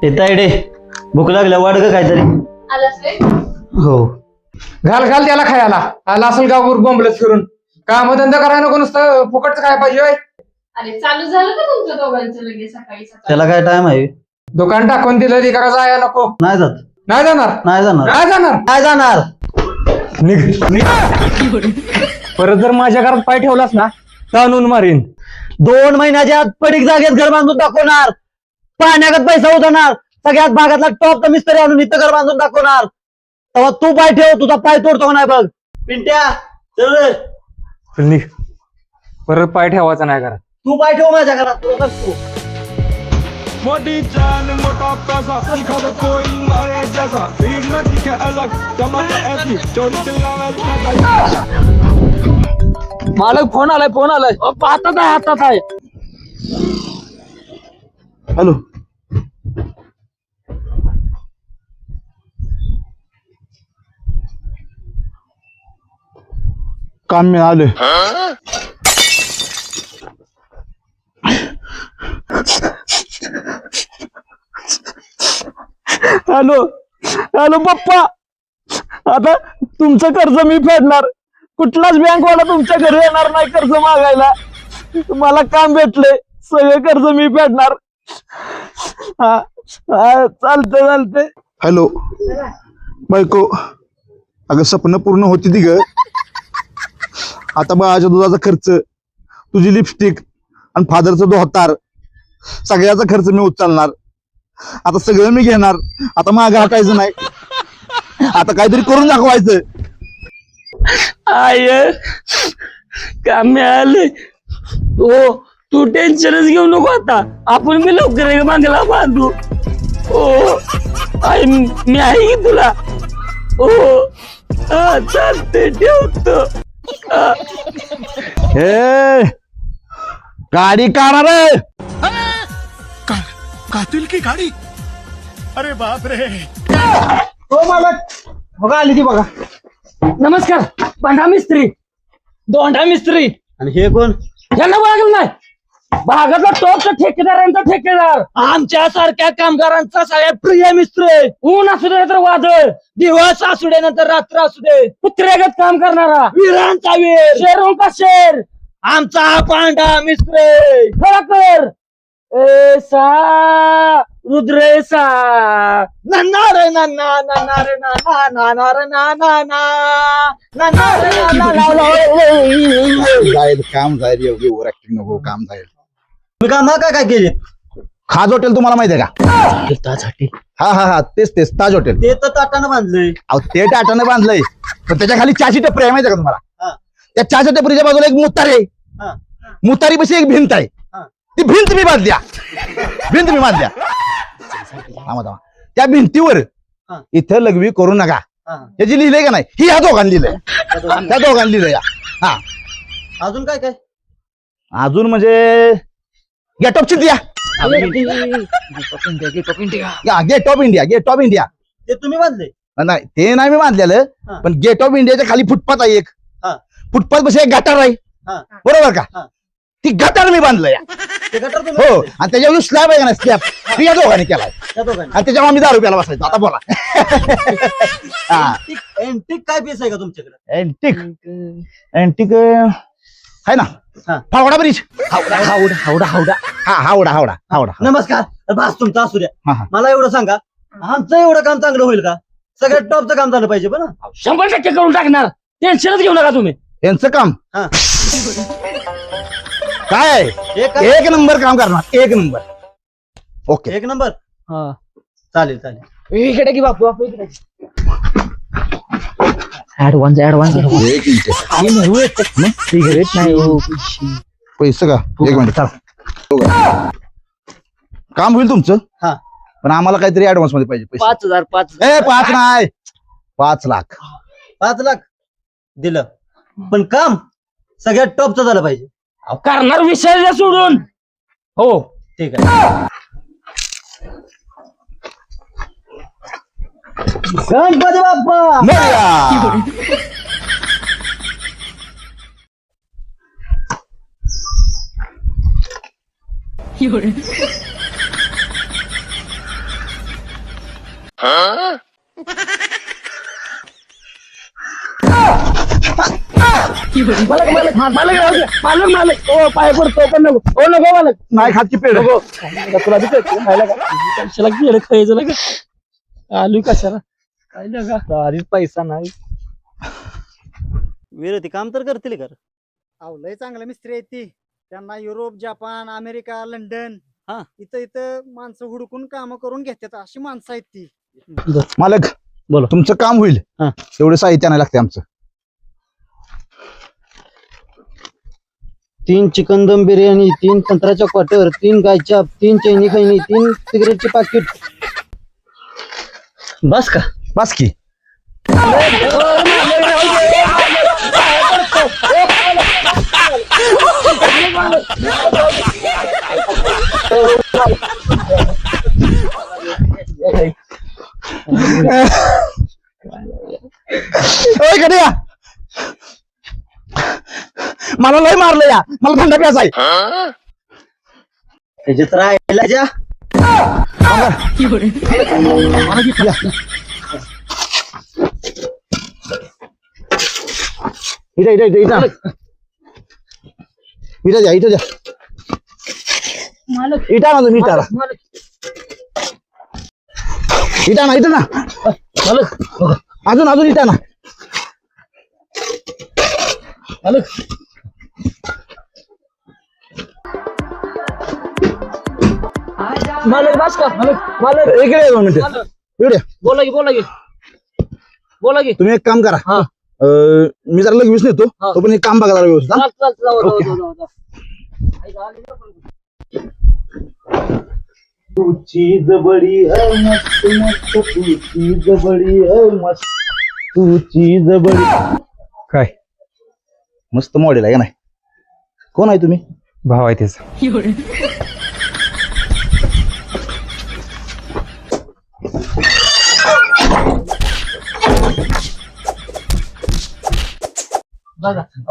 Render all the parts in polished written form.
येता इडे भूक लागल्या वाढ ग काहीतरी. आलास रे? हो. घाल घाल त्याला खायला. आला असेल गावभर बोंबलत फिरून. काम धंदा करायला नको, नुसतं फुकटच काय पाहिजे होय. अरे चालू झालं का तुमचं दोघांचं लगेच सकाळी सकाळी? त्याला काय टाइम आहे? दुकान टाकून दिलं ती करा जाया नको. नाही जात. नाही जाणार. नाही जाणार. नाही जाणार. नाही जाणार. निघ. परत जर माझ्या घरात पाय ठेवलास ना ताणून मारीन. 2 महिन्याच्या आत पडीक जागेत घर बांधून दाखवणार. पाण्यागत पैसा उतरणार. सगळ्यात भागातला टॉपचा मिस्त्री आणून इथं घर बांधून दाखवणार. तेव्हा तू पाय ठेव, तुझा पाय तोडतो का नाही बघ. पिंट्या चल रे. चल निघ. परत पाय ठेवायचा नाही घरात. तू पाय ठेव माझ्या घरात. तुला सांगतो. मोटी जान मोटा पैसा दिखा कोई मारे जैसा भीड़ में दिखे अलग चमक ऐसी चोरी चिल्लावे मालक फोन आलाय. हातात आहे. हॅलो. काम मिळालं. हॅलो पप्पा. आता तुमचं कर्ज मी फेडणार. कुठलाच बँकवाला तुमच्या घरी येणार नाही कर्ज मागायला. मला काम भेटले, सगळे कर्ज मी फेडणार. चालते. हॅलो बायको, अगं स्वप्न पूर्ण होती ती ग. आता बाळाच्या दुधाचा खर्च, तुझी लिपस्टिक आणि फादरचं धोतार, सगळ्याचा खर्च मी उचलणार. आता सगळं मी घेणार. आता मागं हटायचं नाही. आता काहीतरी करून दाखवायचं. आय काम मिळाले. हो तू टेन्शनच घेऊ नको. आता आपण मी लवकर मागला बांधू. हो आई मी आहे की तुला. हो चालते ठेवतो. हे गाडी काढा रे. कातिल की गाड़ी अरे बाप रे. हो मालक, बघा आली ती बघा. नमस्कार. भांडा मिस्त्री, दोंडा मिस्त्री. आणि हे कोण? यांना बघायला नाही. भागातला टॉपचा ठेकेदारांचा ठेकेदार, आमच्या सारख्या कामगारांचा सगळ्यात प्रिय मिस्त्री. ऊन असू दे तर वादळ, दिवस असू दे नंतर रात्र असू दे, कुत्र्यागत काम करणारा वीरांचा वीर, शेरों का शेर, आमचा हा पांडा मिस्त्री. खरा कर ऐसा रुद्रेसा नन्ना रे नन्ना नन्ना रे नन्ना नाना रे नाना ना नन्ना रे जाईल काम जाईल. एवढी ओव्हर ऍक्टिंग नको. काम जाईल. मी काम काय केले? खाज हॉटेल तुम्हाला माहिती आहे का? हा तेच ताज हॉटेल. ते तर ताटानं बांधलंय. अहो ते टाटाने बांधलंय, पण त्याच्या खाली चहाची टपरी आहे माहिती आहे का तुम्हाला? हा. त्या चहाच्या टपरीच्या बाजूला एक मुतार आहे. हा. मुतारीपाशी एक भिंत आहे. हा. ती भिंत मी बांधल्या. थांबा. त्या भिंतीवर हा. इथं लघवी करू नका हा. याची लिहिलंय का नाही? ही ह्या दोघांनी लिहिलंय. त्या दोघांनी लिहिलंय. हा. अजून काय? अजून म्हणजे gate of India. Gate of India ते तुम्ही बांधले? नाही ते नाही मी बांधलेलं. हा. पण गेट ऑफ इंडियाच्या खाली फुटपाथ आहे एक. हा. फुटपाथ बस एक गटार आहे. हा. बरोबर का? हा. ती गटार मी बांधलंय. ते गटर तुम्ही हो. बांधले? आणि त्याच्यावर स्लॅब आहे का नाही, स्लॅब ती या दोघांनी केलाय. त्या दोघांनी? आणि त्याच्यावर आम्ही 10 रुपयाला बसायचो. आता बोला. हा. एंटिक काय पीस आहे का तुमच्याकडे? अँटिक आहे ना. हा. हावडा ब्रिज. हावडा. नमस्कार. भास तुमचा असू द्या. हा, हा. मला एवढं सांगा, आमचं एवढं काम चांगलं होईल का? सगळ्यात टॉपचं काम झालं पाहिजे पण. 100% करून टाकणार. टेन्शनच घेऊ नका तुम्ही. यांचं काम हा. काय आहे? एक काम- एक नंबर काम करणार. एक नंबर. ओके. एक नंबर. चालेल. इकडे की बापू इकडे. ऍडव्हान्स एक मिनिट. सिगरेट नाही हो. पैसे का? एक मिनिट चला. काम होईल तुमचं. हा. पण आम्हाला काहीतरी ऍडव्हान्स मध्ये पाहिजे पैसे. 5,000 5 नाही, 5 लाख. 5 लाख दिलं, पण काम सगळ्यात टॉपचं झालं पाहिजे. करणार विषय सोडून. हो ठीक आहे. गणपती बाप्पा. मोरया. मालक ओ पाय पडतो पण नको ओ नको मालक नाही खात की पेड नको तुला बी कळतं, खायला का कशाला गेलं खायचं का आलू कशाला काय का आधीच पैसा नाही विरोधी काम तर करतील का? अहो लय चांगलं मिस्त्री आहेत ती. त्यांना युरोप, जपान, अमेरिका, लंडन हा. इथं माणसं हुडकून काम करून घेतात अशी माणसं आहेत ती. मालक बोला. तुमचं काम होईल हा. एवढं साहित्य आणायला लागते आमचं. 3 चिकन दम बिर्याणी, 3 संत्र्याच्या क्वार्टर, 3 गायचाप, 3 चैनी खैनी, 3 सिगरेटचे पाकिट. बस का? बस की. ओय गड्या, मला लय मारलं या, मला थंड प्यायचा आहे. त्याच्यात राहिला जा. इथं द्या इथं द्या इटा ना तुम्ही इटाला इटा ना इथं ना अजून इटा ना मालक बस का मालक इकडे 2 मिनिटं इकडे बोला की तुम्ही एक काम करा. हा. मी जरा लगेच नेतो हा. तो पण एक काम बघा जरा व्यवस्थित हा? तू चीज बड़ी है मस्त मस्त, तू चीज बड़ी है मस्त, तू चीज बड़ी. काय मस्त मॉडेल आहे का नाही? कोण आहे तुम्ही? भाव आहे त्याचा.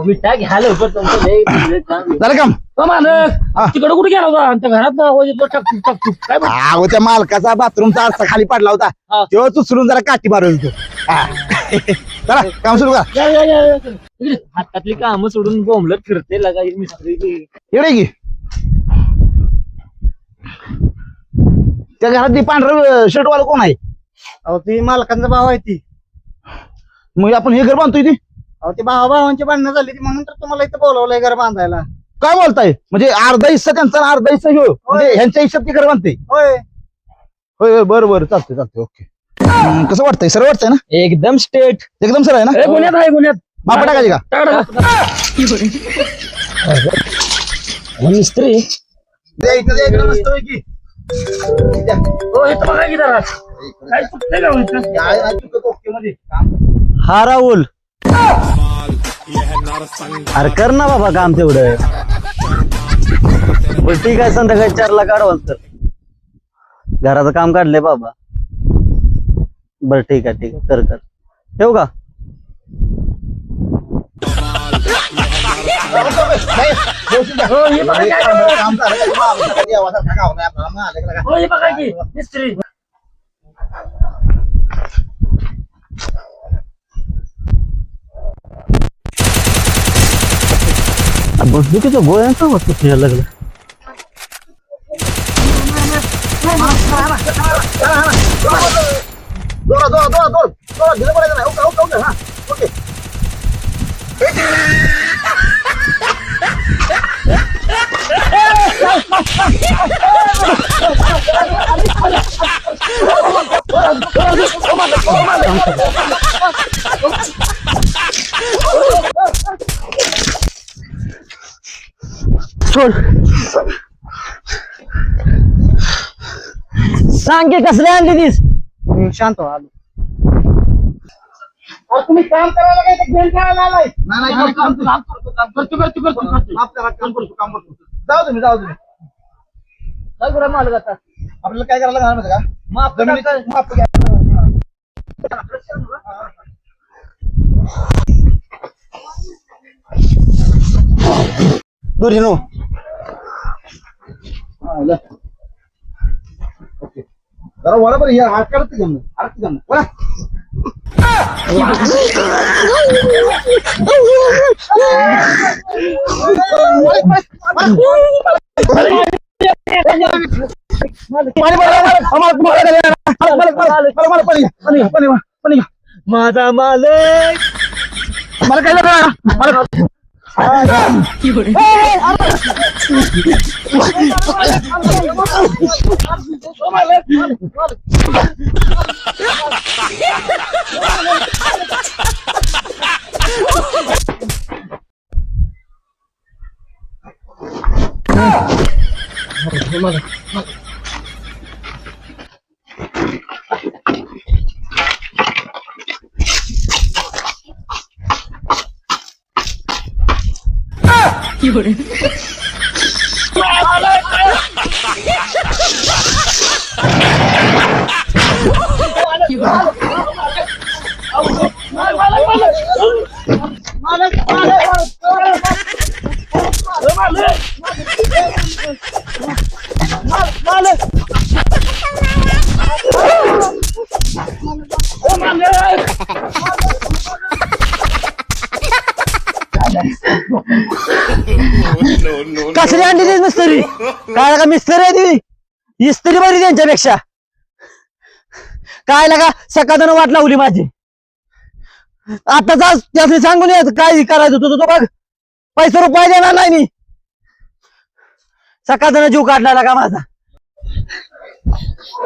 विटा घ्या लवकर तुमचं लय झालं काम? मालक हा. तिकडे कुठे गेला होता आमच्या घरात ना आवाज येतो टाकतो काय अहो त्या मालकाचा बाथरूमचा आरसा खाली पडला होता हा. तेव्हा उचलून जरा काठी मारत होतो. हा. चला काम सुरू करा. इकडे हातातली कामं सोडून बोंबलत फिरते लगा ही मिस्त्री. इकडे की त्या घरात ती पांढरं शर्टवाला कोण आहे? अहो ती मालकांचा भाव आहे ती. मग आपण हे घर बांधतोय ती अहो ती भावाभावांची भांडणं झाली ती म्हणून तर तुम्हाला इथं बोलवलंय घर बांधायला. काय बोलताय? म्हणजे अर्धा हिस्सा त्यांचा आणि अर्धा हिस्सा घेऊ म्हणजे ह्यांच्या हिस्सात ती घर बांधते. होय होय होय बरं चालतंय ओके. कसं वाटतंय? सरळ वाटतंय ना? एकदम स्टेट. एकदम सरळ आहे ना? गुन्ह्यात आहे गुन्ह्यात मापा टाकायची का? मिस्त्री द्या इथं द्या इकडं मस्तपैकी. द्या. हो इथं बघा की जरा काय चुकतंय का हो इथं? या, या, तुमचं कोपऱ्यामध्ये. हा राहुल, अरे कर ना बाबा काम तेवढं. बरं ठीक आहे, संध्याकाळी 4ला काढवाल तर. घराचं काम काढलंय बाबा. बरं ठीक आहे कर ठेवू का? हो हे बघा काय करतो. काम झालं का? देवासारखा गाव नाही आपल्याला. मग आलं का? हो हे बघा की मिस्त्री बंदुकीच्या गोळ्यांचा वस्तू फिरायला लागला. जोरात ढिलं पडायचं नाही. ओके, हा, ओके. सांग की कसले आणली तीस? शांत व्हा. तुम्ही काम करायला काय ते गेम खेळायला आलाय नाही, नाही, काम करतो. करतो माफ करा, काम करतो. जाऊ तुम्ही. काय करा मालक आता आपल्याला काय करायला लागणार माहिती का? माफ जमिनीत माप घ्या. दूर हिनो. ओके. जरा वळा बरं या हात काढत जमलं आरती जमलं वळा. माझा मालक मला काय झालं? कसली आणली ती मिस्त्री काय का मिस्त्री आहे ती इस्त्री बरी त्यांच्यापेक्षा काय लागा सकाळनं वाट लावली माझी आता जा त्यातली सांगून यायचं काय करायचं तुझं तो बघ पैसे रुपये देणार नाही मी सकाळनं जीव काढला लागा माझा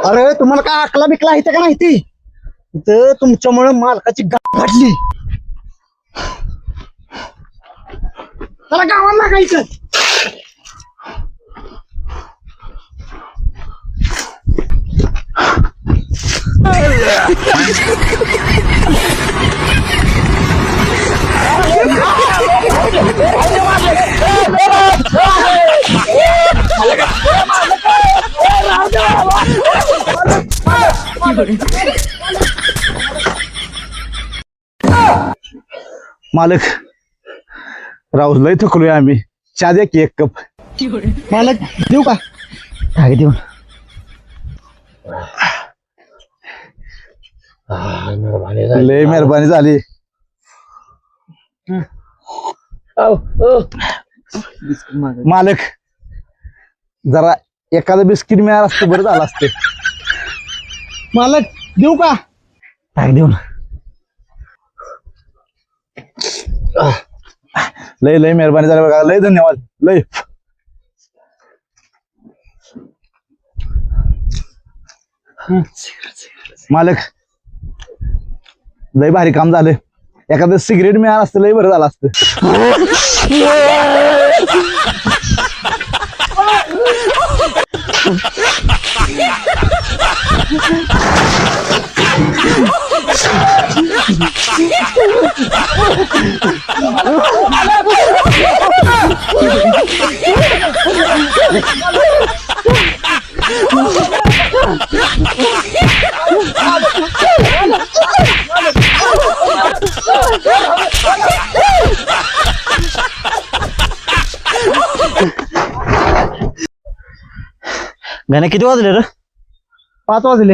अरे तुम्हाला काय अकला बिकला इथं का नाही ती इथं तुमच्यामुळे मालकाची गाठ घडली त्याला गावाला लागायचं मालक राहू लय थकलोय आम्ही चहा द्या की एक कप. मालक देऊ का काय देऊन लय मेहरबानी झाली. मालक जरा एखादं बिस्किट मिळालं असतं बरं झालं असतं. मालक देऊ का काय देऊन लय लय मेहरबानी झाली बघा लय धन्यवाद लय. मालक लय भारी काम झालं एखादं सिगरेट मिळालं असतं लय बरं झालं असतं. गाणे किती वाजले रे 5 वाजले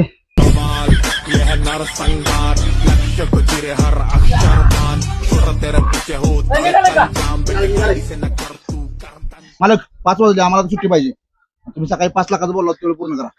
यह नरसंहार लक्ष्य को चिरे हर अक्षर मान सुर तेरे पीछे हो जाम बेटी से न कर तू करता. मालक 5 वाजले आम्हाला तर सुट्टी पाहिजे. तुम्ही सकाळी 5 लाखाचं बोलला तेवढं पूर्ण करा.